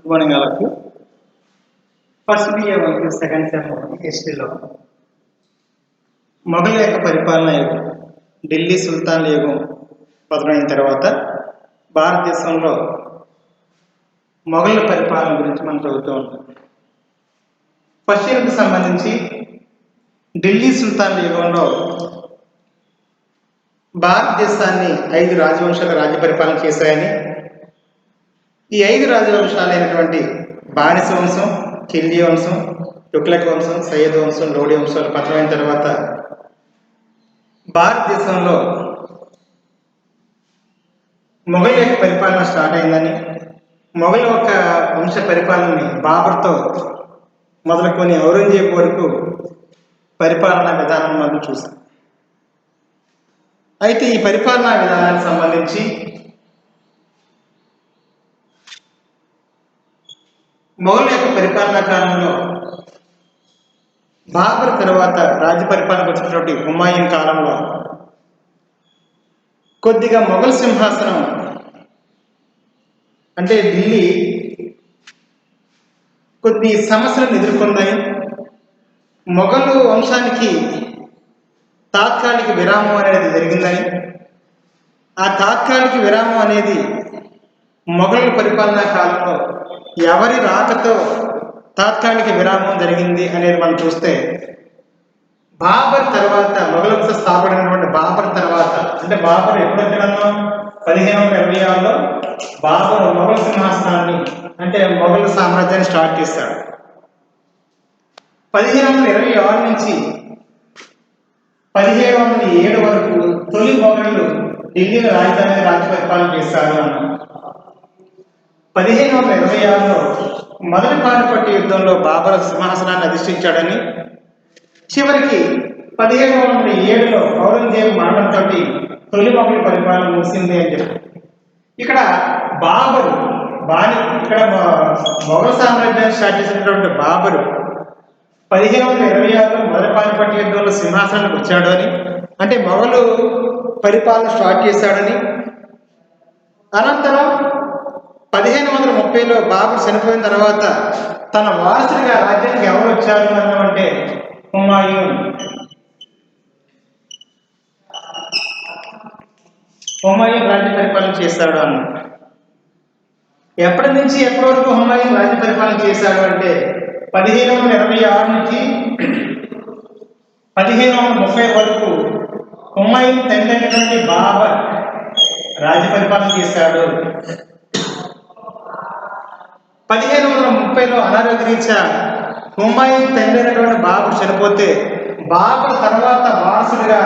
Good morning వాళ్ళకు. First BA వరకు second sem హిస్టరీలో మొఘల్ యొక్క పరిపాలన యుగం, ఢిల్లీ సుల్తాన్ యుగం మొదలైన తర్వాత భారతదేశంలో మొఘల్ పరిపాలన గురించి మనం చదువుతూ ఉంటాం. ఫస్ట్ ఇయర్కి సంబంధించి ఢిల్లీ సుల్తాన్ యుగంలో భారతదేశాన్ని 5 రాజవంశాలు రాజ్య పరిపాలన చేశాయని, ఈ 5 రాజవంశాలైనటువంటి బానిస వంశం, ఖిల్జీ వంశం, తుగ్లక్ వంశం, సయ్యద్ వంశం, లోడీ వంశాలు పతనమైన తర్వాత భారతదేశంలో మొఘల్ యొక్క పరిపాలన స్టార్ట్ అయిందని, మొఘల్ యొక్క వంశ పరిపాలనని బాబర్తో మొదలుకొని ఔరంగజేబు వరకు పరిపాలనా విధానం మనం చూసాం. అయితే ఈ పరిపాలనా విధానానికి సంబంధించి మొఘల్ యొక్క పరిపాలనా కాలంలో బాబర్ తర్వాత రాజ్య పరిపాలనకు వచ్చినటువంటి హుమాయూన్ కాలంలో కొద్దిగా మొఘల్ సింహాసనం అంటే ఢిల్లీ కొద్ది సమస్యలను ఎదుర్కొందని, మొఘల్ వంశానికి తాత్కాలిక విరామం అనేది జరిగిందని, ఆ తాత్కాలిక విరామం అనేది మొఘల్ పరిపాలనా కాలంలో ఎవరి రాకతో తాత్కాలిక విరామం జరిగింది అనేది మనం చూస్తే, బాబర్ తర్వాత మొఘల్ వంశ స్థాపనటువంటి బాబర్ తర్వాత, అంటే బాబర్ ఎప్పుడు వచ్చాడన్నా 1526లో బాబర్ మొఘల్ సింహాసనాన్ని అంటే మొఘల్ సామ్రాజ్యాన్ని స్టార్ట్ చేశాడు. 1526 నుంచి 1707 వరకు తొలి మొఘలు ఢిల్లీలో రాజధాని రాజ్య పరిపాలన చేశారు అన్నారు. 1526లో మొదటి పానిపట్టు యుద్ధంలో బాబర్ సింహాసనాన్ని అధిష్ఠించాడని, చివరికి 1707లో ఔరంగజేబు మరణంతో తొలి మొఘలు పరిపాలన ముగిసింది అని చెప్పారు. ఇక్కడ బాబరు ఇక్కడ మొఘల్ సామ్రాజ్యాన్ని స్టార్ట్ చేసినటువంటి బాబరు 1526లో మొదటి పానిపట్టు యుద్ధంలో సింహాసనానికి వచ్చాడు అని, అంటే మొఘలు పరిపాలన స్టార్ట్ చేశాడని, అనంతరం 1530లో బాబర్ చనిపోయిన తర్వాత తన వారసుడిగా రాజ్యానికి ఎవరు వచ్చారు అన్నామంటే హుమాయూన్ రాజ్య పరిపాలన చేశాడు అన్నాడు. ఎప్పటి నుంచి ఎప్పటి వరకు హుమాయూన్ రాజ్య పరిపాలన చేశాడు అంటే 1526 నుంచి 1530 వరకు హుమాయూన్ తండ్రి బాబర్ రాజ్య పరిపాలన చేశాడు. 1530లో అనారోగ్యరీత్యా హుమాయూన్ తండ్రి అయినటువంటి బాబర్ చనిపోతే, బాబర్ తర్వాత వారసుడిగా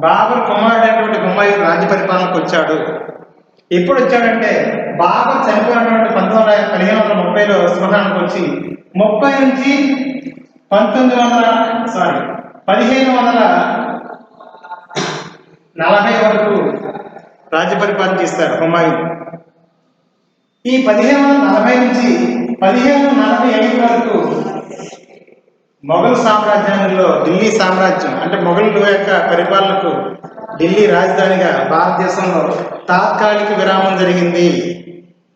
బాబర్ కుమారుడైనటువంటి హుమాయూన్ రాజ్య పరిపాలనకు వచ్చాడు. ఎప్పుడు వచ్చాడంటే బాబర్ చనిపోయినటువంటి 1530లో సింహాసనానికి వచ్చి 30 నుంచి 1540 వరకు రాజ్య పరిపాలన చేస్తారు హుమాయూన్. ఈ 1540 నుంచి 1545 వరకు మొఘల్ సామ్రాజ్యంలో ఢిల్లీ సామ్రాజ్యం అంటే మొఘల్ యొక్క పరిపాలనకు ఢిల్లీ రాజధానిగా భారతదేశంలో తాత్కాలిక విరామం జరిగింది.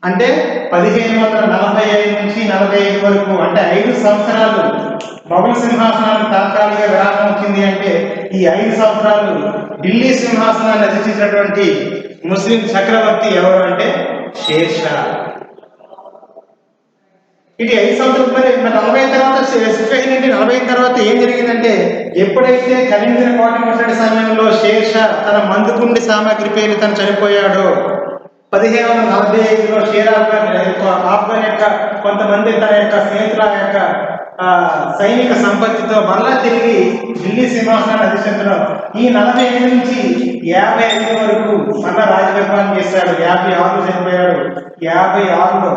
అంటే 1545 నుంచి 45 వరకు అంటే 5 సంవత్సరాలు మొఘల్ సింహాసనానికి తాత్కాలిక విరామం వచ్చింది. అంటే ఈ 5 సంవత్సరాలు ఢిల్లీ సింహాసనాన్ని అధిష్ఠించినటువంటి ముస్లిం చక్రవర్తి ఎవరు అంటే షేర్ షా. ఇది 5 సంవత్సరాలు. మరి 40 తర్వాత సిచ్యువేషన్ ఏంటి? 40 తర్వాత ఏం జరిగిందంటే, ఎప్పుడైతే ఖలీంద్ర కోట ముట్టడి సమయంలో షేర్ షా తన మందుగుండి సామాగ్రి పేరు తను చనిపోయాడో, 1545లో షేర్ ఆఫ్ఘన్ యొక్క కొంతమంది తన యొక్క స్నేహితుల యొక్క సైనిక సంపత్తితో మళ్ళా తిరిగి ఢిల్లీ సింహాసనాన్ని అధిష్ఠించడం. ఈ 45 నుంచి 55 వరకు మళ్ళా రాజపరిపాలన చేశాడు. 56లో చనిపోయాడు. 56లో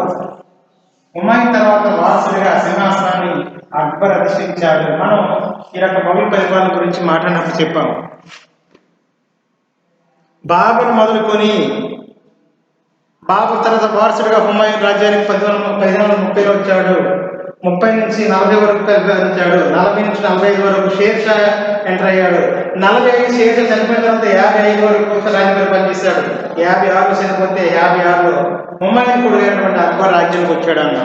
హుమాయూన్ తర్వాత వారసుడిగా సింహాసనాన్ని అక్బర్ అధిష్ఠించాడు. మనం ఈ యొక్క మొఘల్ పరిపాలన గురించి మాట్లాడినప్పుడు చెప్పాం. బాబర్ మొదలుకొని బాబర్ తర్వాత వారసుడిగా హుమాయూన్ రాజ్యానికి 1530లో వచ్చాడు. 30 నుంచి 40 వరకు పరిపాలించాడు. 40 నుంచి 45 వరకు షేర్ షా ఎంటర్ అయ్యాడు. 45 శేష చనిపోయిన తర్వాత 55 వరకు రాజ్యం పనిచేశాడు. 56 చనిపోతే 56లో హుమాయూన్ కొడుకైనటువంటి అక్బర్ రాజ్యానికి వచ్చాడు అన్న.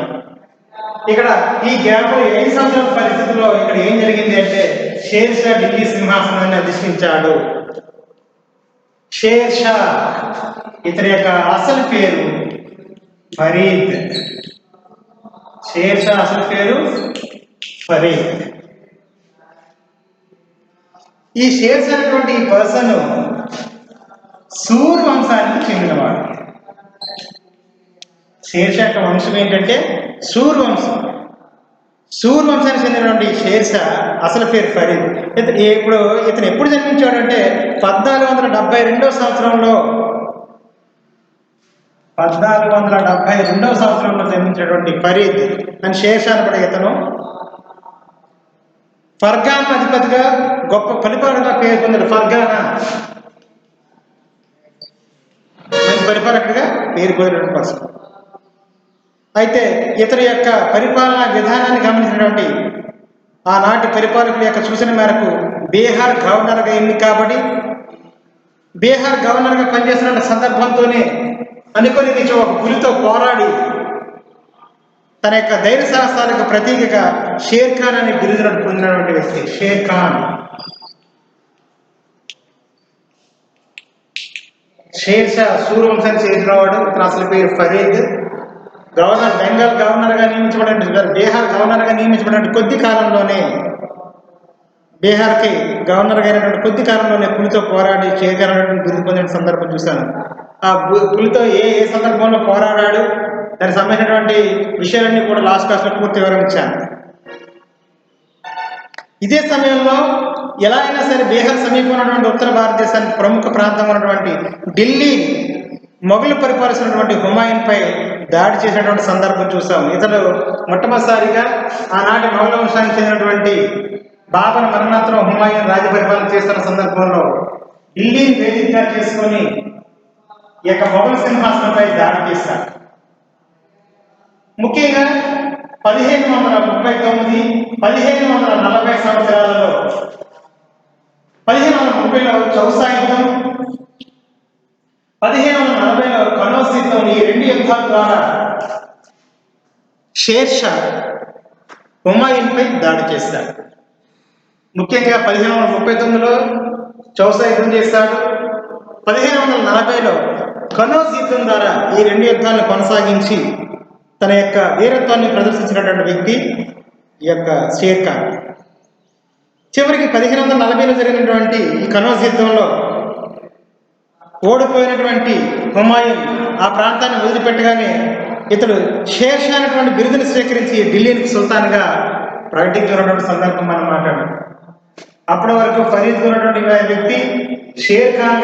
ఇక్కడ ఈ గ్యాప్ 5 సంవత్సరాల పరిస్థితుల్లో ఇక్కడ ఏం జరిగింది అంటే షేర్ షా ఢిల్లీ సింహాసనాన్ని అధిష్ఠించాడు. షేర్ షా ఇతని యొక్క అసలు పేరు ఫరీద్. షేర్ షా అసలు పేరు ఫరీద్. ఈ షేర్ షా అనేటువంటి ఈ పర్సన్ సూర్ వంశానికి చెందినవాడు. షేర్ షా యొక్క వంశం ఏంటంటే సూర్ వంశం. సూర్ వంశానికి చెందినటువంటి షేర్ షా అసలు పేరు ఫరీద్. ఇప్పుడు ఇతను ఎప్పుడు జన్మించాడంటే 1472 సంవత్సరంలో 1472 సంవత్సరంలో జన్మించినటువంటి ఫరీద్ అని షేర్ షా అనబడే ఇతను ఫర్గానా అధిపతిగా గొప్ప పరిపాలనగా పేరు పొందాడు. ఫర్గానా మంచి పరిపాలకుడిగా పేరు పొందిన పర్సన్. అయితే ఇతని యొక్క పరిపాలనా విధానాన్ని గమనించినటువంటి ఆనాటి పరిపాలకుల యొక్క సూచన మేరకు బీహార్ గవర్నర్గా ఎన్నిక కాబట్టి బీహార్ గవర్నర్గా పనిచేస్తున్న సందర్భంతోనే అనుకుని ఒక పులితో పోరాడి తన యొక్క ధైర్య సాహసాలకు ప్రతీకగా షేర్ ఖాన్ అనే బిరుదును పొందినటువంటి వ్యక్తి షేర్ ఖాన్. షేర్ షా సూర్యవంశానికి చెందినవాడు. ఇతను అసలు పేరు ఫరీద్. గవర్నర్ బెంగాల్ గవర్నర్గా నియమించబడిన బీహార్ గవర్నర్గా నియమించబడిన కొద్ది కాలంలోనే బీహార్కి గవర్నర్గా అయినటువంటి కొద్ది కాలంలోనే పులితో పోరాడి షేర్ ఖాన్ అనేటువంటి బిరుదు పొందిన సందర్భం చూశాను. ఆ పులితో ఏ సందర్భంలో పోరాడాడు దానికి సంబంధించినటువంటి విషయాలన్నీ కూడా లాస్ట్ క్లాస్లో పూర్తి వివరణ ఇచ్చాను. ఇదే సమయంలో ఎలా అయినా సరే బీహార్ సమీపంలో ఉన్నటువంటి ఉత్తర భారతదేశానికి ప్రముఖ ప్రాంతం ఉన్నటువంటి ఢిల్లీ మొఘలు పరిపాలిస్తున్నటువంటి హుమాయూన్పై దాడి చేసినటువంటి సందర్భం చూసాం. ఇతడు మొట్టమొదటిసారిగా ఆనాటి మొఘల వంశానికి చెందినటువంటి బాబర్ మరణాంతరం హుమాయూన్ రాజ్య పరిపాలన చేస్తున్న సందర్భంలో ఢిల్లీని వేదికగా చేసుకొని ఈ యొక్క మొఘల్ సింహాసనంపై దాడి చేశారు. ముఖ్యంగా 1539, 1540 సంవత్సరాలలో 1530లో చౌసా యుద్ధం, 1540లో కనౌజ్ యుద్ధం, ఈ 2 యుద్ధాల ద్వారా షేర్ షా హుమాయూన్పై దాడి చేశాడు. ముఖ్యంగా 1539లో చౌసా యుద్ధం చేశాడు. 1540లో కనౌజ్ యుద్ధం ద్వారా ఈ 2 యుద్ధాలను కొనసాగించి తన యొక్క వీరత్వాన్ని ప్రదర్శించినటువంటి వ్యక్తి ఈ యొక్క షేర్ ఖాన్. చివరికి 1540లో జరిగినటువంటి ఈ కనౌజ్ యుద్ధంలో ఓడిపోయినటువంటి హుమాయూన్ ఆ ప్రాంతాన్ని వదిలిపెట్టగానే ఇతడు షేర్ షా అనేటువంటి బిరుదును స్వీకరించి ఢిల్లీకి సుల్తాన్గా ప్రకటించినటువంటి సందర్భం మనం మాట్లాడాం. అప్పటి వరకు ఫరీద్ ఉన్నటువంటి వ్యక్తి షేర్ ఖాన్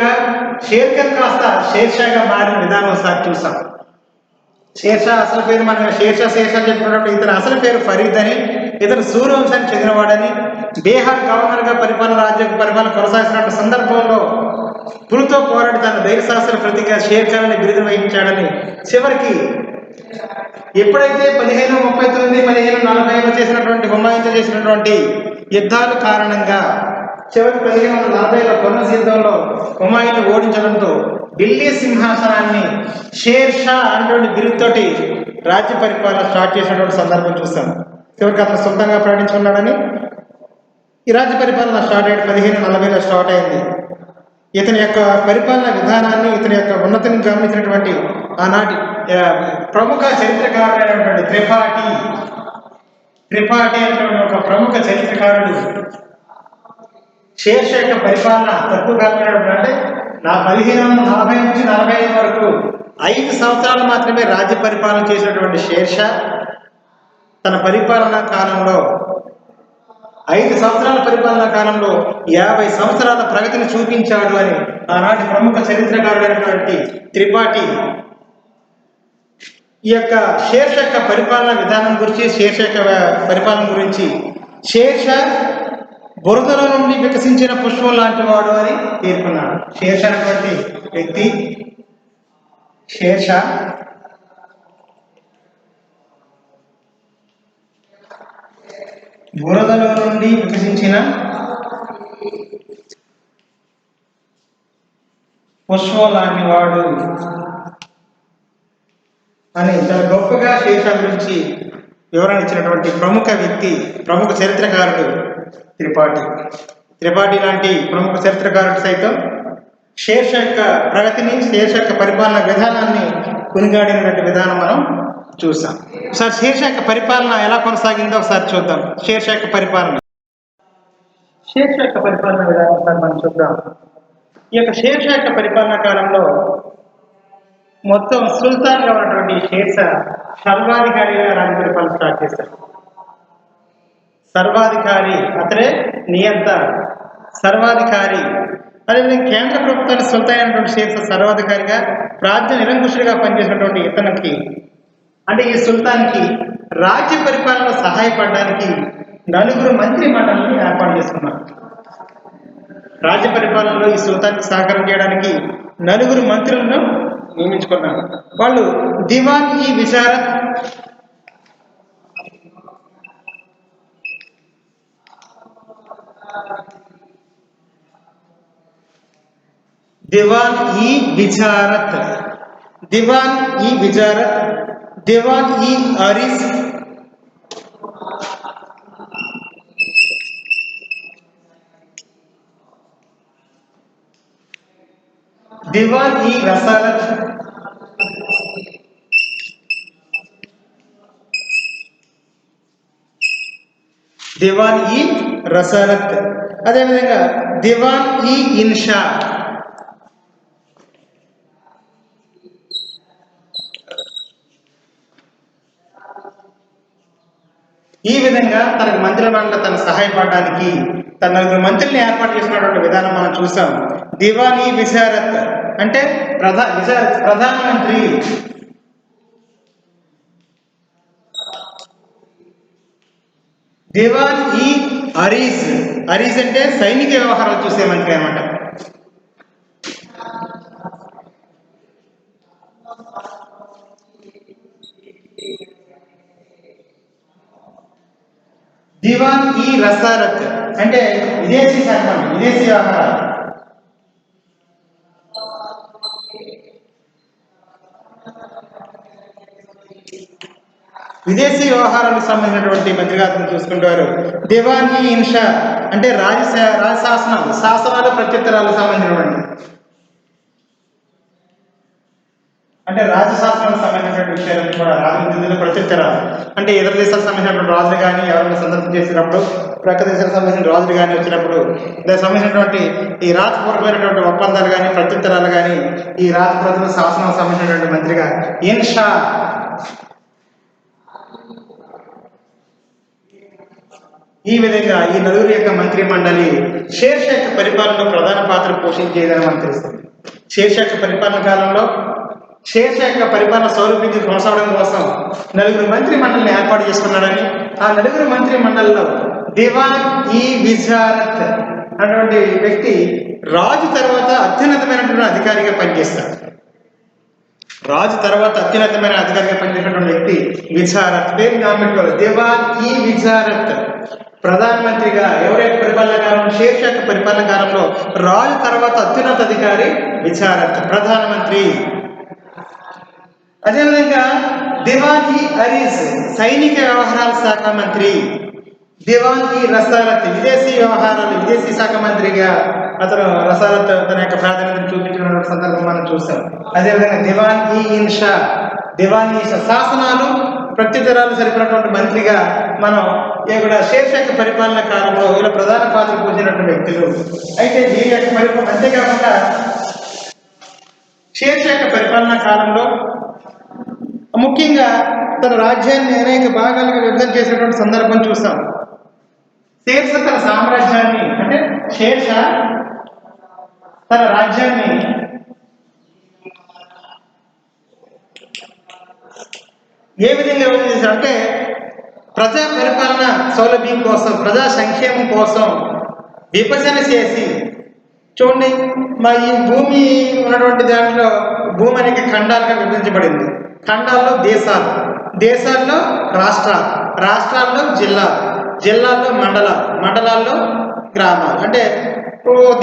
కాస్త షేర్ షాగా మారిన విధానం ఒకసారి చూసాం. షేర్ షా అసలు పేరు మనం షేర్ షా చెప్పినప్పుడు ఇతని అసలు పేరు ఫరీద్ అని, ఇతను సూర్యవంశానికి చెందినవాడని, బీహార్ గవర్నర్గా పరిపాలన కొనసాగిస్తున్న సందర్భంలో పులితో పోరాడి తన ధైర్య సాహసాల ప్రతిగా షేర్ ఖాన్ అని బిరుదు వహించాడని, చివరికి ఎప్పుడైతే 1539, 1540లో చేసినటువంటి హుమాయూన్తో చేసినటువంటి యుద్ధాల కారణంగా చివరికి 1540లో కనౌజ్ యుద్ధంలో హుమాయూన్ ఓడించడంతో ఢిల్లీ సింహాసనాన్ని షేర్ షా అనేటువంటి బిరుదుతోటి రాజ్య పరిపాలన స్టార్ట్ చేసినటువంటి సందర్భం చూస్తాం. చివరికి అతను సొంతంగా ప్రకటించుకున్నాడని ఈ రాజ్య పరిపాలన స్టార్ట్ అయ్యి 1540లో స్టార్ట్ అయింది. ఇతని యొక్క పరిపాలన విధానాన్ని, ఇతని యొక్క ఉన్నతిని గమనించినటువంటి ఆనాటి ప్రముఖ చరిత్రకారుడైనటువంటి త్రిపాఠి అనేటువంటి ఒక ప్రముఖ చరిత్రకారుడు షేర్ షా యొక్క పరిపాలన తక్కువ కాలం అంటే 1540 నుంచి 45 వరకు 5 సంవత్సరాలు మాత్రమే రాజ్య పరిపాలన చేసినటువంటి షేర్ షా తన పరిపాలనా కాలంలో 5 సంవత్సరాల పరిపాలనా కాలంలో 50 సంవత్సరాల ప్రగతిని చూపించాడు అని ఆనాటి ప్రముఖ చరిత్రకారుడైనటువంటి త్రిపాఠి ఈ యొక్క షేర్ షా యొక్క పరిపాలన విధానం గురించి, షేర్ షా యొక్క పరిపాలన గురించి షేర్ షా బురదలో నుండి వికసించిన పుష్పం లాంటి వాడు అని పేర్కొన్నాడు. షేర్ షా అనేటువంటి వ్యక్తి షేర్ షా బురదలో నుండి వికసించిన పుష్పం లాంటి వాడు అని చాలా గొప్పగా శేషా గురించి వివరణ ఇచ్చినటువంటి ప్రముఖ వ్యక్తి, ప్రముఖ చరిత్రకారుడు త్రిపాఠి లాంటి ప్రముఖ చరిత్రకారుడు సైతం శేష యొక్క ప్రగతిని, శేష యొక్క పరిపాలన విధానాన్ని కొనిగాడినటువంటి విధానం మనం చూసాం. ఒకసారి శేష యొక్క పరిపాలన ఎలా కొనసాగిందో ఒకసారి చూద్దాం. శేష యొక్క పరిపాలన విధానం ఒకసారి మనం చూద్దాం. ఈ యొక్క శేష యొక్క పరిపాలనా కాలంలో మొత్తం సుల్తాన్గా ఉన్నటువంటి షేర్షా సర్వాధికారిగా రాజ్య పరిపాలన స్టార్ట్ చేశారు. సర్వాధికారి అతడే నియంత, సర్వాధికారి. అదేవిధంగా కేంద్ర ప్రభుత్వానికి సుల్తాన్ అయినటువంటి షేర్షా సర్వాధికారిగా, రాజ్య నిరంకుశుడిగా పనిచేసినటువంటి ఇతనికి, అంటే ఈ సుల్తాన్కి రాజ్య పరిపాలనలో సహాయపడడానికి 4 మంత్రి మండలిని ఏర్పాటు చేసుకున్నారు. రాజ్య పరిపాలనలో ఈ సుల్తాన్కి సహకారం చేయడానికి 4 మంత్రులను నియమించుకున్నారు. వాళ్ళు దివాన్-ఈ-విజారత్, దివాన్-ఈ-విజారత్, దివాన్-ఈ-అరిస్, దివాన్-ఈ-రసాలత్, దివాన్-ఈ-రసాలత్, అదేవిధంగా దివాన్-ఈ-ఇన్షా, ఈ విధంగా తనకు మంత్రిమండలి తన సహాయపడడానికి తన 4 మంత్రుల్ని ఏర్పాటు చేసినటువంటి విధానం మనం చూసాం. దివాన్-ఈ-విజారత్ అంటే ప్రధానమంత్రి. దివాన్-ఈ-అరీస్, అరీస్ అంటే సైనిక వ్యవహారాలు చూసే మంత్రి అన్నమాట. దివాన్-ఈ-రసాలత్ అంటే విదేశీ శాఖ, విదేశీ వ్యవహారాలు. విదేశీ వ్యవహారాలకు సంబంధించినటువంటి మంత్రిగారిని చూసుకుంటారు. దివాన్-ఈ-ఇన్షా అంటే రాజశాసనాలు, శాసనాలు, ప్రత్యుత్తరాలకు సంబంధించినటువంటి, అంటే రాజశాసనాలకు సంబంధించినటువంటి విషయాలను కూడా రాజముద్దులు, ప్రత్యుత్తరాలు అంటే ఇతర దేశాలకు సంబంధించినటువంటి రాజులు కానీ ఎవరైనా సందర్శన చేసినప్పుడు, ప్రక్క దేశాలకు సంబంధించిన రాజులు కానీ వచ్చినప్పుడు దానికి సంబంధించినటువంటి ఈ రాతపూర్వకమైనటువంటి ఒప్పందాలు కానీ, ప్రత్యుత్తరాలు కానీ ఈ రాజప్రతుల శాసనాలకు సంబంధించినటువంటి మంత్రిగా ఇన్షా. ఈ విధంగా ఈ 4 యొక్క మంత్రి మండలి షేర్షా యొక్క పరిపాలనలో ప్రధాన పాత్ర పోషించేదని మనకు తెలుస్తుంది. షేర్షా యొక్క పరిపాలన కాలంలో షేర్షా యొక్క పరిపాలన సౌలభ్యం కొనసాగడం కోసం 4 మంత్రి మండలిని ఏర్పాటు చేసుకున్నాడని, ఆ 4 మంత్రి మండలిలో దివాన్-ఈ-విజారత్ అటువంటి వ్యక్తి రాజు తర్వాత అత్యున్నతమైనటువంటి అధికారిగా పనిచేస్తాడు. రాజు తర్వాత అత్యున్నతమైన అధికారిగా పనిచేసినటువంటి వ్యక్తి విజారత్. పేరు జ్ఞాపకం, దివాన్-ఈ-విజారత్. ప్రధానమంత్రిగా ఎవరైతే పరిపాలన కాలం, షేర్షా యొక్క పరిపాలన కాలంలో రాజు తర్వాత అత్యున్నత అధికారి విజారత్, ప్రధానమంత్రి. అదేవిధంగా దివాన్-ఈ-అరీస్ సైనిక వ్యవహారాల శాఖ మంత్రి, దివాన్-ఈ-రసాలత్ విదేశీ వ్యవహారాలు, విదేశీ శాఖ మంత్రిగా అతను రసాలత్ తన యొక్క ప్రాధాన్యతను చూపించిన సందర్భం మనం చూస్తాం. అదేవిధంగా దివాన్-ఈ-ఇన్షా, శాసనాలు, ప్రత్యుత్తరాలు సరిపడినటువంటి మంత్రిగా మనం ఇక్కడ షేర్షా యొక్క పరిపాలన కాలంలో ఇలా ప్రధాన పాత్ర పోసినటువంటి వ్యక్తులు. అయితే దీని యొక్క పరిపాలన అంతేకాకుండా షేర్షా యొక్క పరిపాలనా కాలంలో ముఖ్యంగా తన రాజ్యాన్ని అనేక భాగాలుగా విభజన చేసినటువంటి సందర్భం చూస్తాం. షేర్షా తన సామ్రాజ్యాన్ని, అంటే షేర్షా తన రాజ్యాన్ని ఏ విధంగా విభజన చేశారంటే ప్రజా పరిపాలన సౌలభ్యం కోసం, ప్రజా సంక్షేమం కోసం విభజన చేసి, చూడండి మా ఈ భూమి ఉన్నటువంటి దాంట్లో భూమి అనేక ఖండాలుగా విభజించబడింది. ఖండాల్లో దేశాలు, దేశాల్లో రాష్ట్రాలు, రాష్ట్రాల్లో జిల్లాలు, జిల్లాల్లో మండలాలు, మండలాల్లో గ్రామాలు. అంటే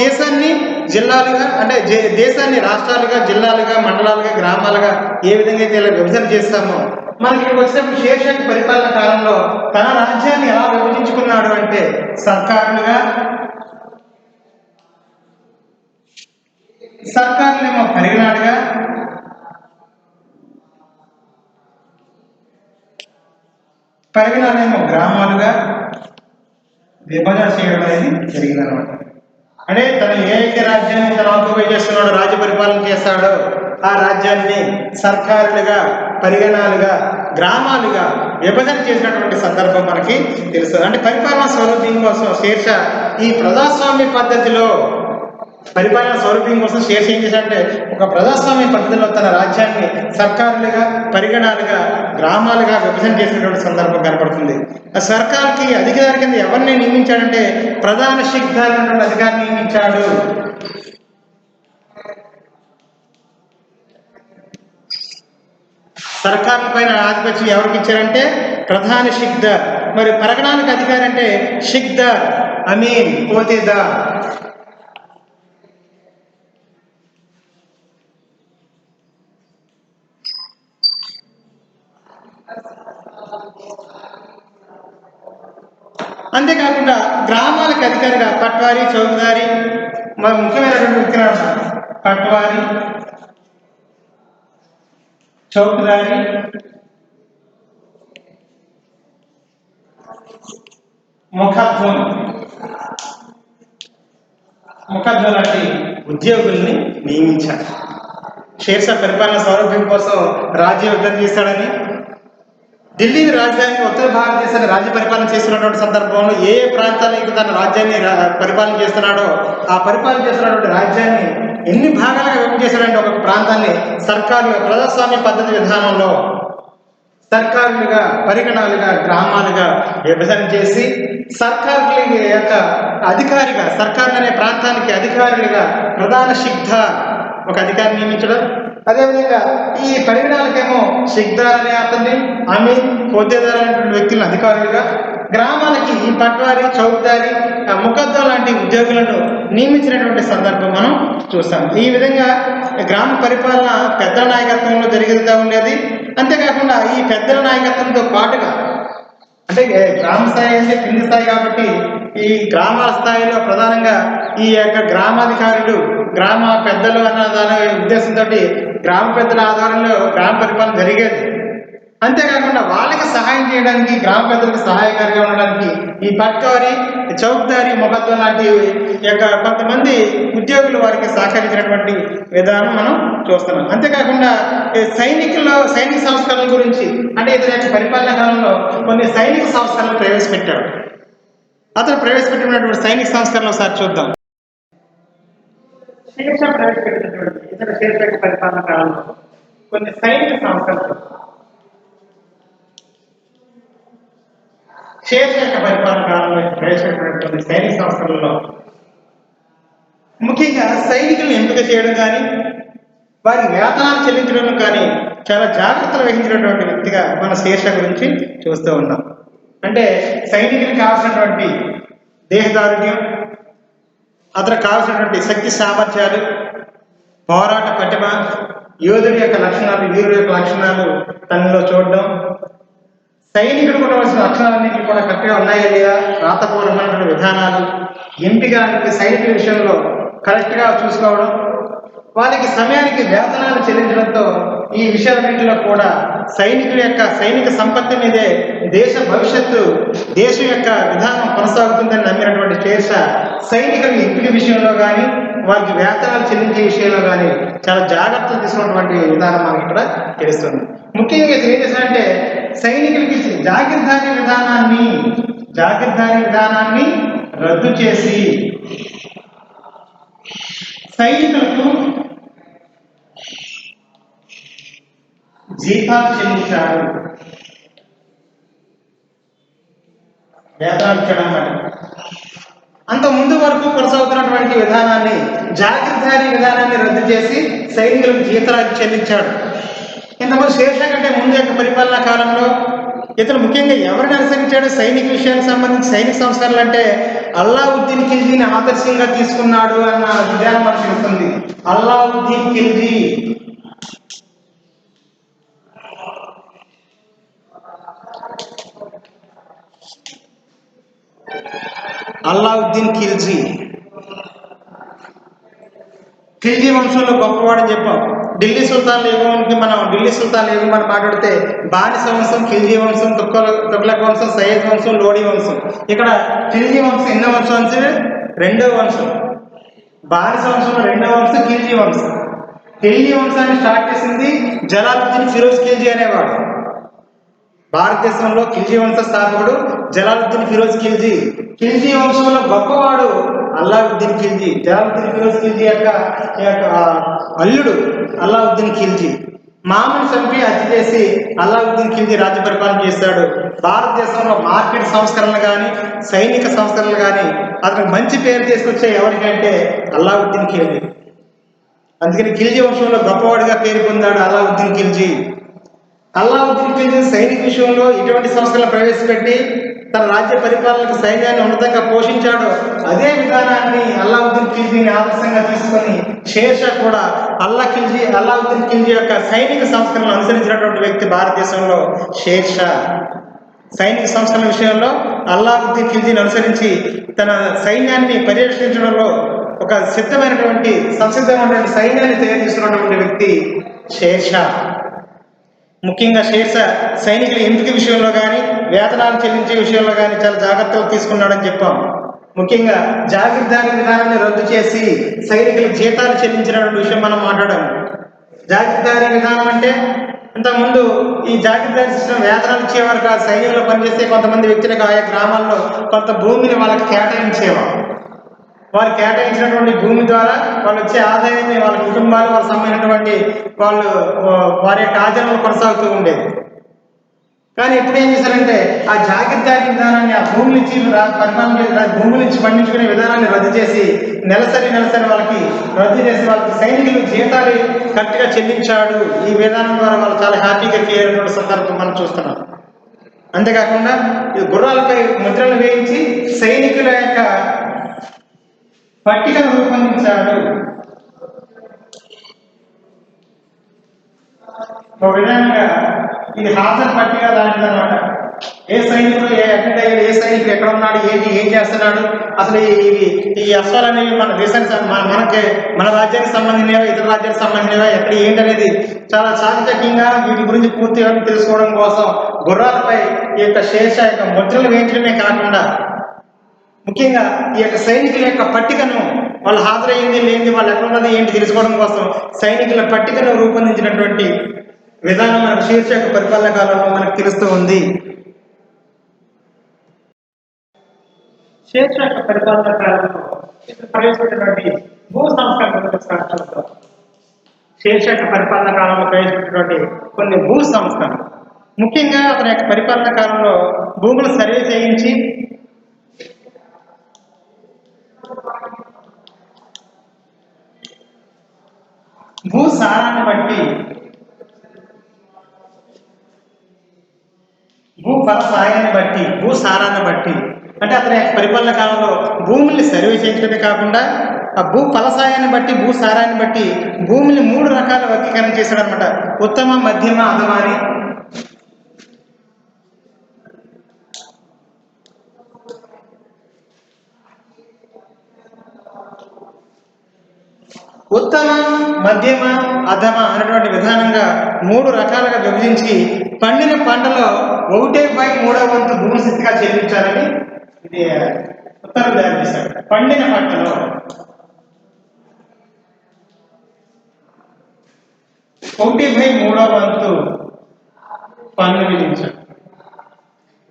దేశాన్ని జిల్లాలుగా అంటే దేశాన్ని రాష్ట్రాలుగా, జిల్లాలుగా, మండలాలుగా, గ్రామాలుగా ఏ విధంగా అయితే ఇలా విభజన చేస్తామో మనకి ఇక్కడికి వచ్చినప్పుడు శేషాకి పరిపాలన కాలంలో తన రాజ్యాన్ని ఎలా విభజించుకున్నాడు అంటే సర్కారులేమో పరిగణాలుగా, పరిగణాలేమో గ్రామాలుగా విభజన చేయడం అనేది జరిగిందనమాట. అంటే తను ఏ అయితే రాజ్యాన్ని తను ఆక్యుపై చేస్తున్నాడో, రాజ్య పరిపాలన చేస్తాడో ఆ రాజ్యాన్ని సర్కారులుగా, పరిగణాలుగా, గ్రామాలుగా విభజన చేసినటువంటి సందర్భం మనకి తెలుస్తుంది. అంటే పరిపాలనా స్వరూపం కోసం శేర్షా ఈ ప్రజాస్వామ్య పద్ధతిలో పరిపాలన స్వరూపం కోసం శేర్ష ఏం చేశాడంటే ఒక ప్రజాస్వామ్య పద్ధతిలో తన రాజ్యాన్ని సర్కారులుగా, పరిగణాలుగా, గ్రామాలుగా విభజన చేసినటువంటి సందర్భం కనపడుతుంది. ఆ సర్కార్కి అధికారి కింద ఎవరిని నియమించాడంటే ప్రధాన శిఖార్ అధికారిని నియమించాడు. సర్కారుల పైన ఆధిపత్యం ఎవరికి ఇచ్చారంటే ప్రధాన శిఖార్. మరి పరిగణాలకు అధికారి అంటే శిఖార్, అమీన్, పోతేదార్. అంతేకాకుండా గ్రామాలకు అధికారిగా పట్వారి, చౌకదారి, మరి ముఖ్యమైనటువంటి వ్యక్తులు పట్వారి, చౌకదారి, ముఖధ్వం లాంటి ఉద్యోగుల్ని నియమించారు. షేర్షా పరిపాలన సౌలభ్యం కోసం రాజ్య విభజన చేశాడని, ఢిల్లీ రాజధాని ఉత్తర భారతదేశాన్ని రాజ్య పరిపాలన చేస్తున్నటువంటి సందర్భంలో ఏ ప్రాంతానికి తన రాజ్యాన్ని పరిపాలన చేస్తున్నాడో ఆ పరిపాలన చేస్తున్నటువంటి రాజ్యాన్ని ఎన్ని భాగాలుగా విభజన చేశాడంటే ఒక ప్రాంతాన్ని సర్కారులు ప్రజాస్వామ్య పద్ధతి విధానంలో సర్కారులుగా, పరిగణాలుగా, గ్రామాలుగా విభజన చేసి సర్కారుల యొక్క అధికారిగా, సర్కారులు అనే ప్రాంతానికి అధికారులుగా ప్రధాన శిఖార్ ఒక అధికారిని నియమించడం, అదేవిధంగా ఈ పరిగణాలకేమో శిఖార్ అనే అతన్ని, అమీన్, పోతేదార్ అనేటువంటి వ్యక్తులను అధికారులుగా, గ్రామాలకి ఈ పట్వారి, చౌకదారి, ముఖద్దా లాంటి ఉద్యోగులను నియమించినటువంటి సందర్భం మనం చూస్తాం. ఈ విధంగా గ్రామ పరిపాలన పెద్దల నాయకత్వంలో జరుగుతూ ఉండేది. అంతేకాకుండా ఈ పెద్దల నాయకత్వంతో పాటుగా అంటే గ్రామ స్థాయి అంటే కింది స్థాయి కాబట్టి ఈ గ్రామాల స్థాయిలో ప్రధానంగా ఈ యొక్క గ్రామాధికారులు, గ్రామ పెద్దలు అన్న దాని ఉద్దేశంతో గ్రామ పెద్దల ఆధారంలో గ్రామ పరిపాలన జరిగేది. అంతేకాకుండా వాళ్ళకి సహాయం చేయడానికి, గ్రామ పెద్దలకు సహాయకారిగా ఉండడానికి ఈ పట్వారి, చౌకదారి, ముఖద్దా లాంటి యొక్క కొంతమంది ఉద్యోగులు వారికి సహకరించినటువంటి విధానం మనం చూస్తున్నాం. అంతేకాకుండా సైనిక సంస్కరణల గురించి అంటే ఇతని యొక్క పరిపాలన కాలంలో కొన్ని సైనిక సంస్కరణలు ప్రవేశపెట్టాడు. అతను ప్రవేశపెట్టినటువంటి సైనిక సంస్కరణలు ఒకసారి చూద్దాం. శేర్షా ప్రవేశపెట్టినటువంటి ఇతర శేర్షా పరిపాలన కాలంలో కొన్ని సైనిక సంస్కరణలు శేర్షా పరిపాలన కాలంలో ప్రవేశపెట్టినటువంటి సైనిక సంస్థలలో ముఖ్యంగా సైనికులను ఎంపిక చేయడం కానీ, వారి వేతనాలు చెల్లించడం కానీ చాలా జాగ్రత్తలు వహించినటువంటి వ్యక్తిగా మన శేర్షా గురించి చూస్తూ ఉన్నాం. అంటే సైనికులకు కావాల్సినటువంటి దేహదారుణ్యం, అతనికి కావాల్సినటువంటి శక్తి సామర్థ్యాలు, పోరాట పటిమ, యోధుడి యొక్క లక్షణాలు, వీరుడి యొక్క లక్షణాలు తనలో చూడడం, సైనికుడు ఉండవలసిన లక్షణాలన్నింటినీ కూడా కరెక్ట్గా ఉన్నాయా లేదా, రాతపూర్వమైనటువంటి విధానాలు, ఎంపిక సైనికుల విషయంలో కరెక్ట్గా చూసుకోవడం, వాళ్ళకి సమయానికి వేతనాలు చెల్లించడంతో ఈ విషయాలన్నింటిలో కూడా సైనికుల యొక్క సైనిక సంపత్తి మీదే దేశ భవిష్యత్తు, దేశం యొక్క విధానం కొనసాగుతుందని నమ్మినటువంటి శేర్షా సైనికుల ఎంపిక విషయంలో కానీ, వారికి వేతనాలు చెల్లించే విషయంలో కానీ చాలా జాగ్రత్తలు తీసుకున్నటువంటి విధానం మనకి ఇక్కడ తెలుస్తుంది. ముఖ్యంగా ఏం చేశారంటే సైనికులకి జాగీర్దారీ విధానాన్ని రద్దు చేసి సైనికులకు జీతాలు చెల్లించారు. వేతనాలు ఇచ్చడం అంటే అంత ముందు వరకు కొనసాగుతున్నటువంటి విధానాన్ని, జాగీర్దారీ విధానాన్ని రద్దు చేసి సైనికులకు జీతాలు చెల్లించాడు. ఇంతకుముందు శేర్షా కంటే ముందు యొక్క పరిపాలనా కాలంలో ఇతను ముఖ్యంగా ఎవరిని అనుసరించాడు? సైనిక విషయానికి సంబంధించి సైనిక సంస్కరణలు అంటే అల్లావుద్దీన్ ఖిల్జీని ఆదర్శంగా తీసుకున్నాడు అన్న విధానం మనకు తెలుస్తుంది. అల్లావుద్దీన్ ఖిల్జీ అల్లావుద్దీన్ ఖిల్జీ ఖిల్జీ వంశంలో గొప్పవాడని చెప్పాం. ఢిల్లీ సుల్తాన్ల యుగానికి ఢిల్లీ సుల్తాన్ల యుగం మనం మాట్లాడితే బానిస వంశం, ఖిల్జీ వంశం, తుగ్లక్ వంశం, సయ్యద్ వంశం, లోడీ వంశం. ఇక్కడ ఖిల్జీ వంశం ఎన్నో వంశం అంటే రెండో వంశం. బానిస వంశంలో రెండో వంశం ఖిల్జీ వంశం. ఖిల్జీ వంశాన్ని స్టార్ట్ చేసింది జలాలుద్దీన్ ఫిరోజ్ ఖిల్జీ అనేవాడు. భారతదేశంలో ఖిల్జీ వంశ స్థాపకుడు జలాలుద్దీన్ ఫిరోజ్ ఖిల్జీ. ఖిల్జీ వంశంలో గొప్పవాడు అల్లావుద్దీన్ ఖిల్జీ. జలాలుద్దీన్ ఫిరోజ్ ఖిల్జీ యొక్క అల్లుడు అల్లావుద్దీన్ ఖిల్జీ. మామూలు చంపి హత్య చేసి అల్లావుద్దీన్ ఖిల్జీ రాజ్య పరిపాలన చేశాడు. భారతదేశంలో మార్కెట్ సంస్కరణలు కానీ సైనిక సంస్కరణలు కానీ అతనికి మంచి పేరు తీసుకొచ్చే ఎవరికంటే అల్లావుద్దీన్ ఖిల్జీ. అందుకని ఖిల్జీ వంశంలో గొప్పవాడిగా పేరు పొందాడు అల్లావుద్దీన్ ఖిల్జీ. అల్లావుద్దీన్ ఖిల్జీ సైనిక విషయంలో ఎటువంటి సంస్థలను ప్రవేశపెట్టి తన రాజ్య పరిపాలనకు సైన్యాన్ని ఉన్నతంగా పోషించాడో అదే విధానాన్ని అల్లావుద్దీన్ ఖిల్జీని ఆదర్శంగా తీసుకొని షేర్షా కూడా అల్లావుద్దీన్ ఖిల్జీ యొక్క సైనిక సంస్కరణలు అనుసరించినటువంటి వ్యక్తి భారతదేశంలో షేర్షా. సైనిక సంస్కరణ విషయంలో అల్లావుద్దీన్ ఖిల్జీని అనుసరించి తన సైన్యాన్ని పర్యవేక్షించడంలో ఒక సంసిద్ధమైనటువంటి సైన్యాన్ని తయారు చేస్తున్నటువంటి వ్యక్తి షేర్షా. ముఖ్యంగా షేర్షా సైనికుల ఎంపిక విషయంలో కానీ వేతనాలు చెల్లించే విషయంలో కానీ చాలా జాగ్రత్తలు తీసుకున్నాడని చెప్పాం. ముఖ్యంగా జాగీర్దారీ విధానాన్ని రద్దు చేసి సైనికులకు జీతాలు చెల్లించినటువంటి విషయం మనం మాట్లాడాము. జాగీర్దారీ విధానం అంటే ఇంతకుముందు ఈ జాగీర్దారీ సిస్టమ్ వేతనాలు ఇచ్చేవారు కాదు. సైన్యంలో పనిచేసే కొంతమంది వ్యక్తులకు ఆయా గ్రామాల్లో కొంత భూమిని వాళ్ళకి కేటాయించేవారు. వారు కేటాయించినటువంటి భూమి ద్వారా వాళ్ళు వచ్చే ఆదాయాన్ని వాళ్ళ కుటుంబాలు వాళ్ళకి సంబంధించినటువంటి వారి యొక్క ఆచరణలు కొనసాగుతూ ఉండేది. కానీ ఇప్పుడు ఏం చేశారంటే ఆ జాగీర్దారీ విధానాన్ని, ఆ భూములు ఇచ్చి భూములు ఇచ్చి పండించుకునే విధానాన్ని రద్దు చేసి నెలసరి వాళ్ళకి రద్దు చేసి వాళ్ళకి సైనికులు జీతాలు కరెక్ట్గా చెల్లించాడు. ఈ విధానం ద్వారా వాళ్ళు చాలా హ్యాపీగా ఫీల్ అయినటువంటి సందర్భం మనం చూస్తున్నాం. అంతేకాకుండా ఈ గుర్రాలపై ముద్రలు వేయించి సైనికుల యొక్క పట్టికను రూపొందించాడు. ఒక విధంగా ఇది హాజరు పట్టిక లాంటిదన్నమాట. ఏ సైనికుడు అటెండ్ అయ్యాడు, ఏ సైనికుడు ఎక్కడ ఉన్నాడు, ఏం చేస్తున్నాడు, అసలు ఈ అశ్వాలు అనేవి మన దేశానికి మన రాజ్యానికి సంబంధించినవా, ఇతర రాజ్యానికి సంబంధించినవా, ఎక్కడ ఏంటనేది చాలా చాకచక్యంగా వీటి గురించి పూర్తిగా తెలుసుకోవడం కోసం గుర్రాలపై ఈ యొక్క షేర్షా యొక్క ముద్రలు వేయించడమే కాకుండా ముఖ్యంగా ఈ యొక్క సైనికుల యొక్క పట్టికను వాళ్ళు హాజరయ్యింది లేనిది వాళ్ళు ఎక్కడ ఉన్నది ఏంటి తెలుసుకోవడం కోసం సైనికుల పట్టికను రూపొందించినటువంటి విధానం మనకు షేర్షా యొక్క పరిపాలన కాలంలో మనకు తెలుస్తూ ఉంది. షేర్షా యొక్క పరిపాలన కాలంలో ప్రవేశపెట్టినటువంటి భూ సంస్కరణ షేర్షా యొక్క పరిపాలన కాలంలో ప్రవేశపెట్టినటువంటి కొన్ని భూ సంస్కరణలు ముఖ్యంగా అతని యొక్క పరిపాలన కాలంలో భూములు సర్వే చేయించి భూసారాన్ని బట్టి భూసారాన్ని బట్టి అంటే అతని యొక్క పరిపాలన కాలంలో భూముల్ని సర్వే చేయించడమే కాకుండా ఆ భూ ఫలసాయాన్ని బట్టి భూసారాన్ని బట్టి భూమిని 3 రకాల వర్గీకరణ చేశాడు అనమాట. ఉత్తమ, మధ్యమ, అధమ అని. ఉత్తమ, మధ్యమ, అధమ అనేటువంటి విధానంగా 3 రకాలుగా విభజించి పండిన పంటలో 1/3 భూమి స్థితిగా చెల్లించాలని ఇది ఉత్తర్వులు తయారు చేశారు. పండిన పంటలో 1/3 పన్ను విధించారు.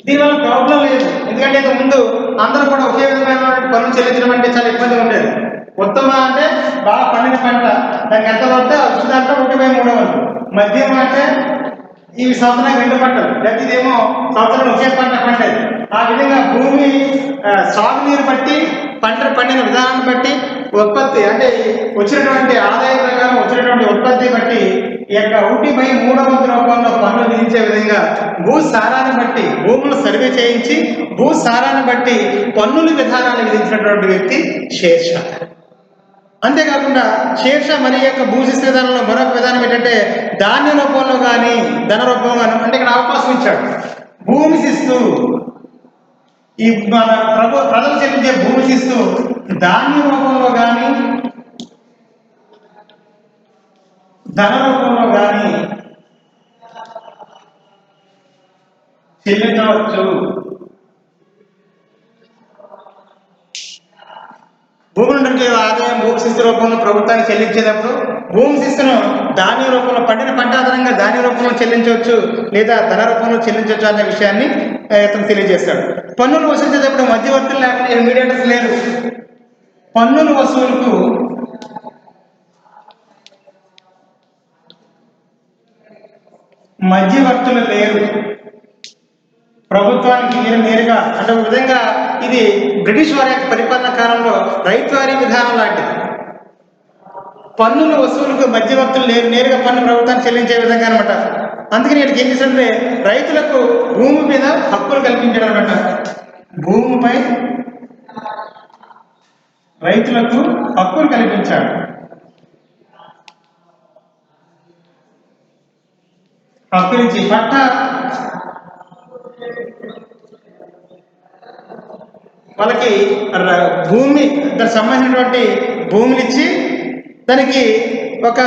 దీనివల్ల ప్రాబ్లం లేదు, ఎందుకంటే ఇంతకు ముందు అందరూ కూడా ఒకే విధమైన పన్ను చెల్లించడం అంటే చాలా ఇబ్బంది ఉండేది. ఉత్తమ అంటే బాగా పండిన పంట, దానికి ఎంత పడితే వచ్చి దాంట్లో 1/3. మధ్యమ అంటే ఇవి సంవత్సరానికి 2 పంటలు, లేదా ఇదేమో సంవత్సరంలో ఒకే పంట పండేది. ఆ విధంగా భూమి సాగునీరు బట్టి పండిన విధానాన్ని బట్టి ఉత్పత్తి అంటే వచ్చినటువంటి ఆదాయ ప్రకారం వచ్చినటువంటి ఉత్పత్తి బట్టి ఈ యొక్క 1/3 రూపంలో పన్ను విధించే విధంగా భూసారాన్ని బట్టి భూములు సర్వే చేయించి భూసారాన్ని బట్టి పన్నుల విధానాన్ని విధించినటువంటి వ్యక్తి షేర్షా. అంతేకాకుండా షేర్షా మరి యొక్క భూశిస్తు విధానంలో మరొక విధానం ఏంటంటే ధాన్య రూపంలో కానీ ధన రూపంలో కానీ, అంటే ఇక్కడ అవకాశం ఇచ్చాడు. భూమి శిస్తు, ఈ మన ప్రజలు చెల్లించే భూమి శిస్తు ధాన్య రూపంలో కానీ ధన రూపంలో కానీ చెల్లించవచ్చు. భూముల నుంచి ఆదాయం భూమి శిస్తు రూపంలో ప్రభుత్వానికి చెల్లించేటప్పుడు భూమి శిస్తును ధాన్య రూపంలో పండిన పంట ఆధారంగా ధాన్య రూపంలో చెల్లించవచ్చు లేదా ధన రూపంలో చెల్లించవచ్చు అనే విషయాన్ని ఇతను తెలియజేస్తాడు. పన్నులు వసూలించేటప్పుడు మధ్యవర్తులు లేకుండా మీడియేటర్స్ లేరు. పన్నుల వసూలుకు మధ్యవర్తులు లేరు. ప్రభుత్వానికి నేరుగా, అంటే ఒక విధంగా ఇది బ్రిటిష్ వారి యొక్క పరిపాలన కాలంలో రైతువారీ విధానం లాంటిది. పన్నుల వసూలుకు మధ్యవర్తులు లేరు, నేరుగా పన్ను ప్రభుత్వానికి చెల్లించే విధంగా అనమాట. అందుకని వీటికి ఏం చేశారంటే రైతులకు భూమి మీద హక్కులు కల్పించడం అనమాట. భూమిపై రైతులకు హక్కులు కల్పించాడు. హక్కు నుంచి పట్టా వాళ్ళకి భూమి దానికి సంబంధించినటువంటి భూములు ఇచ్చి దానికి ఒక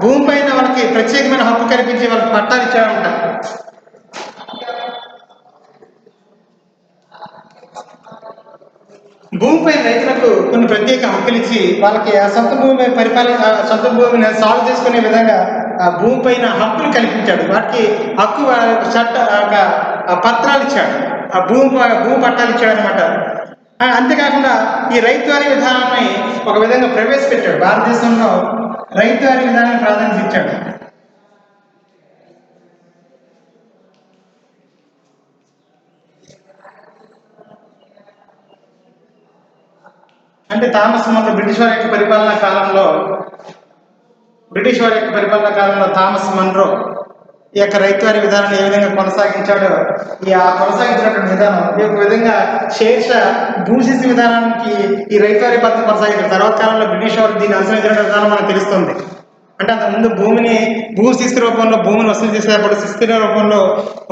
భూమి పైన వాళ్ళకి ప్రత్యేకమైన హక్కు కల్పించి వాళ్ళకి పట్టాలు ఇచ్చారంట. భూమిపై రైతులకు కొన్ని ప్రత్యేక హక్కులు ఇచ్చి వాళ్ళకి ఆ సొంత భూమి సొంత భూమిని సాగు చేసుకునే విధంగా ఆ భూమి పైన హక్కులు కల్పించాడు. వాటికి హక్కు చట్ట పత్రాలు ఇచ్చాడు, ఆ భూమి పట్టాలు ఇచ్చాడు అనమాట. అంతేకాకుండా ఈ రైతువారీ విధానాన్ని ఒక విధంగా ప్రవేశపెట్టాడు. భారతదేశంలో రైతువారీ విధానాన్ని ప్రాధాన్యత ఇచ్చాడు. అంటే థామస్ మన్రో బ్రిటిష్ వారి యొక్క పరిపాలనా కాలంలో థామస్ మన్రో ఈ యొక్క రైతువారీ విధానాన్ని ఏ విధంగా కొనసాగించాడో ఆ కొనసాగించినటువంటి విధానం ఈ యొక్క విధంగా షేర్షా భూశిస్తు విధానానికి ఈ రైతువారీ పద్ధతి కొనసాగించారు. తర్వాత కాలంలో బ్రిటిష్ వారు దీన్ని అనుసరించిన విధానం మనకు తెలుస్తుంది. అంటే అంతకుముందు భూశిస్తు రూపంలో భూమిని వసూలు చేసేటప్పుడు శిస్తు రూపంలో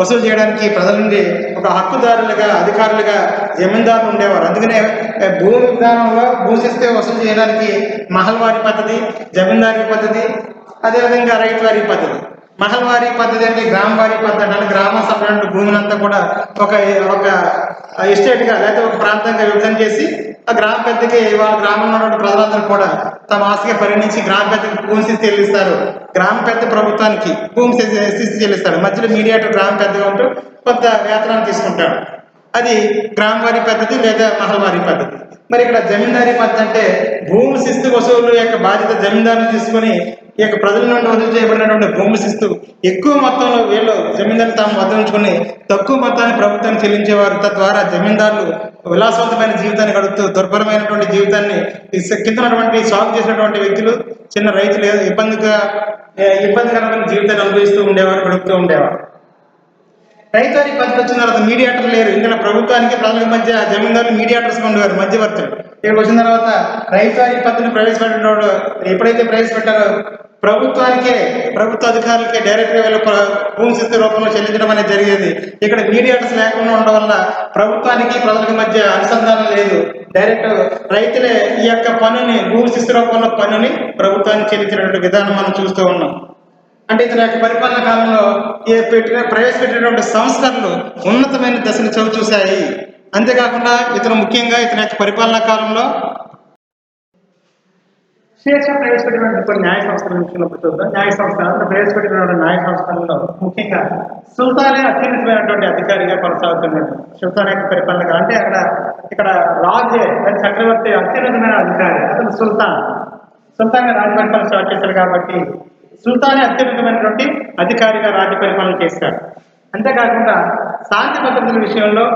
వసూలు చేయడానికి ప్రజల నుండి ఒక హక్కుదారులుగా అధికారులుగా జమీందారులు ఉండేవారు. అందుకనే భూమి విధానంలో భూశిస్తు వసూలు చేయడానికి మహల్వారీ పద్ధతి, జమీందారీ పద్ధతి, అదేవిధంగా రైతువారీ పద్ధతి. మహల్వారీ పద్ధతి అంటే గ్రామవారీ పద్ధతి అంటే గ్రామ సభ్యుల భూములంతా కూడా ఒక ఎస్టేట్గా లేకపోతే ఒక ప్రాంతంగా విభజన చేసి ఆ గ్రామ పెద్దకి వాళ్ళ గ్రామంలో ఉన్న ప్రజలందరూ కూడా తమ ఆస్తిగా పరిగణించి గ్రామ పెద్దకి భూమి శిస్తు చెల్లిస్తారు. గ్రామ పెద్ద ప్రభుత్వానికి భూమి శిస్తు చెల్లిస్తాడు. మధ్యలో మీడియేటర్ గ్రామ పెద్దగా ఉంటూ కొంత వేతనాన్ని తీసుకుంటాడు. అది గ్రామవారీ పద్ధతి లేదా మహల్వారీ పద్ధతి. మరి ఇక్కడ జమీందారీ పద్ధతి అంటే భూమి శిస్తు వసూలు యొక్క బాధ్యత జమీందారులు తీసుకొని ఈ యొక్క ప్రజల నుండి వసూలు చేయబడినటువంటి భూమి శిస్తు ఎక్కువ మొత్తంలో వీళ్ళు జమీందారులు తాము వదిలించుకుని తక్కువ మొత్తాన్ని ప్రభుత్వాన్ని చెల్లించేవారు. తద్వారా జమీందారులు విలాసవంతమైన జీవితాన్ని గడుపుతూ దుర్భరమైనటువంటి జీవితాన్ని కిందనటువంటి సాగు చేసినటువంటి వ్యక్తులు చిన్న రైతులు ఇబ్బందికరమైన జీవితాన్ని అనుభవిస్తూ ఉండేవారు, గడుపుతూ ఉండేవారు. రైతువారీ పద్ధతి వచ్చిన తర్వాత మీడియేటర్ లేరు. ఇంకా ప్రభుత్వానికి ప్రజల మధ్య జమీందారులు మీడియేటర్స్గా ఉండేవారు, మధ్యవర్తులు. ఇక్కడికి వచ్చిన తర్వాత రైతువారీ పద్ధతిని ప్రవేశపెట్టినప్పుడు ఎప్పుడైతే ప్రవేశపెట్టారో ప్రభుత్వ అధికారులకే డైరెక్ట్గా వీళ్ళ భూమి శిస్తు రూపంలో చెల్లించడం అనేది జరిగేది. ఇక్కడ మీడియేటర్స్ లేకుండా ఉండడం వల్ల ప్రభుత్వానికి ప్రజలకు మధ్య అనుసంధానం లేదు. డైరెక్ట్ రైతులే ఈ యొక్క పన్నుని భూమి శిస్తు రూపంలో పన్నుని ప్రభుత్వానికి చెల్లించినటువంటి విధానం మనం చూస్తూ ఉన్నాం. అంటే ఇతని యొక్క పరిపాలన కాలంలో ప్రవేశపెట్టినటువంటి సంస్కరణలు ఉన్నతమైన దశను చవిచూశాయి. అంతేకాకుండా ముఖ్యంగా ఇతని యొక్క పరిపాలనా కాలంలో షేర్షా ప్రవేశపెట్టినటువంటి కొన్ని న్యాయ సంస్థల విషయంలో చూద్దాం. న్యాయ సంస్థలు ప్రవేశపెట్టినటువంటి న్యాయ సంస్థలలో ముఖ్యంగా సుల్తానే అత్యున్నతమైనటువంటి అధికారిగా కొనసాగుతున్నాడు. సుల్తాన్ యొక్క పరిపాలన అంటే ఇక్కడ రాజే చక్రవర్తి అత్యున్నతమైన అధికారి అతను సుల్తాన్గా రాజ్య పరిపాలన స్టార్ట్ చేశాడు. కాబట్టి సుల్తానే అత్యున్నతమైనటువంటి అధికారిగా రాజ్య పరిపాలన చేశాడు. అంతేకాకుండా శాంతి భద్రతల విషయంలో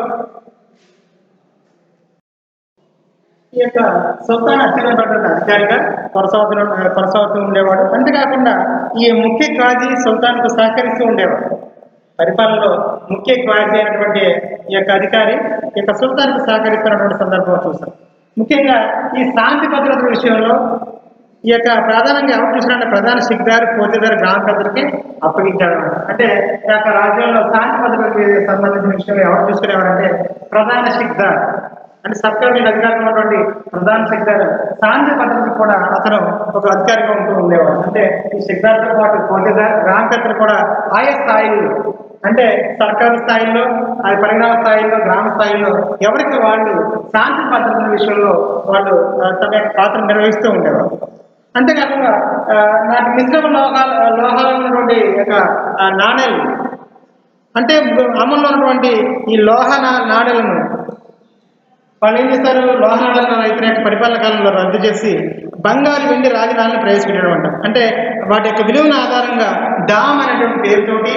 ఈ యొక్క సుల్తాన్ అత్యున్నతమైన అధికారిగా కొనసాగుతూ ఉండేవాడు. అంతేకాకుండా ఈ ముఖ్య కాజీ సుల్తాన్కు సహకరిస్తూ ఉండేవాడు. పరిపాలనలో ముఖ్య క్వాజీ అయినటువంటి ఈ యొక్క అధికారి ఈ యొక్క సుల్తాన్కు సహకరిస్తున్నటువంటి సందర్భం చూసాం. ముఖ్యంగా ఈ శాంతి భద్రతల విషయంలో ఈ యొక్క ప్రధానంగా ఎవరు చూసినట్టు ప్రధాన సిగ్దార్ ఫోజేదార్ గ్రామ పెద్దలకి అప్పగించాడు. అంటే ఈ యొక్క రాజ్యంలో శాంతి భద్రతకి సంబంధించిన విషయంలో ఎవరు చూసుకునేవారంటే ప్రధాన సిగ్దార్, అంటే సర్కార్ మీద అధికారంలో ఉన్నటువంటి ప్రధాన సిగ్దార్ శాంతి భద్రతకు కూడా అతను ఒక అధికారిగా ఉంటూ ఉండేవాడు. అంటే ఈ సిగ్దార్తో పాటు ఫోజేదార్ గ్రామ పెద్దలు కూడా ఆయా స్థాయిలో, అంటే సర్కారు స్థాయిలో, అది పరిణామ స్థాయిలో, గ్రామ స్థాయిలో ఎవరికి వాళ్ళు శాంతి భద్రతల విషయంలో వాళ్ళు తమ యొక్క పాత్ర నిర్వహిస్తూ ఉండేవారు. అంతేకాకుండా నాటి మిశ్రమ లోహాలు ఉన్నటువంటి యొక్క నాణేలు, అంటే అమల్లో ఉన్నటువంటి ఈ లోహ నాణేలను వాళ్ళు ఏం చేస్తారు, లోహ నాణాలను ఇతని యొక్క పరిపాలన కాలంలో రద్దు చేసి బంగారు వెండి రాగి నాణాలను ప్రవేశపెట్టడం అంట. అంటే వాటి యొక్క విలువల ఆధారంగా డామ్ అనేటువంటి పేరుతోటి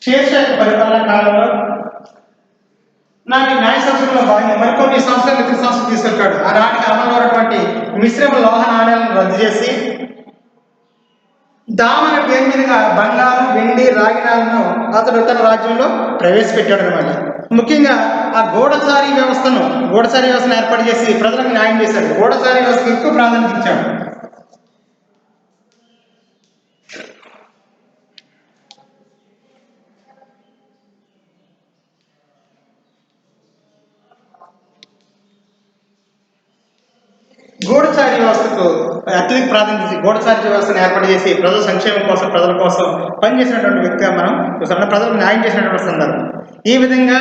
షేర్ షా పరిపాలన కాలంలో నాటి న్యాయ సంస్థలో భాగంగా మరికొన్ని సంస్థలు ఇతర సంస్థలు తీసుకొచ్చాడు. ఆ నాటికి అమలు ఉన్నటువంటి మిశ్రమ లోహ నాణ్యాలను రద్దు చేసి దామన పేరు మీదుగా బంగారం వెండి రాగినాలను అతడు తన రాజ్యంలో ప్రవేశపెట్టాడు అనమాట. ముఖ్యంగా ఆ గూఢచారి వ్యవస్థను ఏర్పాటు చేసి ప్రజలకు న్యాయం చేశాడు. గూఢచారి వ్యవస్థకు ఎక్కువ ప్రాధాన్యత ఇచ్చాడు. గూఢచారి వ్యవస్థకు అత్యధిక ప్రాధాన్యత గూఢచారి వ్యవస్థను ఏర్పాటు చేసి ప్రజల సంక్షేమం కోసం, ప్రజల కోసం పనిచేసినటువంటి వ్యక్తిగా మనం చూసాం. ప్రజలకు న్యాయం చేసినటువంటి సందర్భం. ఈ విధంగా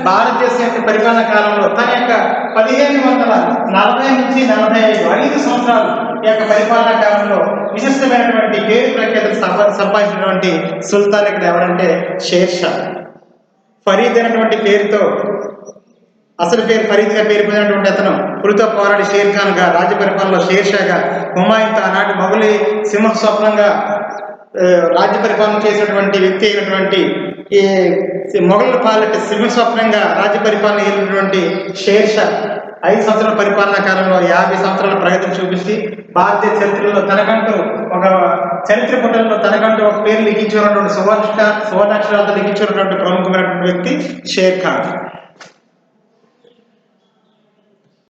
భారతదేశం యొక్క పరిపాలన కాలంలో తన యొక్క 1540 నుంచి 45 5 సంవత్సరాలు ఈ యొక్క పరిపాలనా కాలంలో విశిష్టమైనటువంటి పేరు ప్రఖ్యాతులు సంపాదించినటువంటి సుల్తాన్ ఇక్కడ ఎవరంటే షేర్ షా. ఫరీద్ అనేటువంటి పేరుతో, అసలు పేరు ఫరీద్గా పేరు పొందినటువంటి అతను పులితో పోరాడి షేర్ ఖాన్గా, రాజ్య పరిపాలనలో షేర్ షాగా, హుమాయూన్తో ఆనాటి మొఘలి సింహ స్వప్నంగా రాజ్య పరిపాలన చేసినటువంటి వ్యక్తి అయినటువంటి ఈ మొఘల్ పాలెట్ సింహ స్వప్నంగా రాజ్య పరిపాలన అయినటువంటి షేర్ షా 5 సంవత్సరాల పరిపాలనా కాలంలో 50 సంవత్సరాల ప్రగతిని చూపించి భారతీయ చరిత్రలో తనకంటూ ఒక చరిత్ర పుటల్లో తనకంటూ ఒక పేరు లిఖించుకున్నటువంటి సువర్ణాక్షరాలతో లిఖించుకున్నటువంటి ప్రముఖమైనటువంటి వ్యక్తి షేర్ ఖాన్.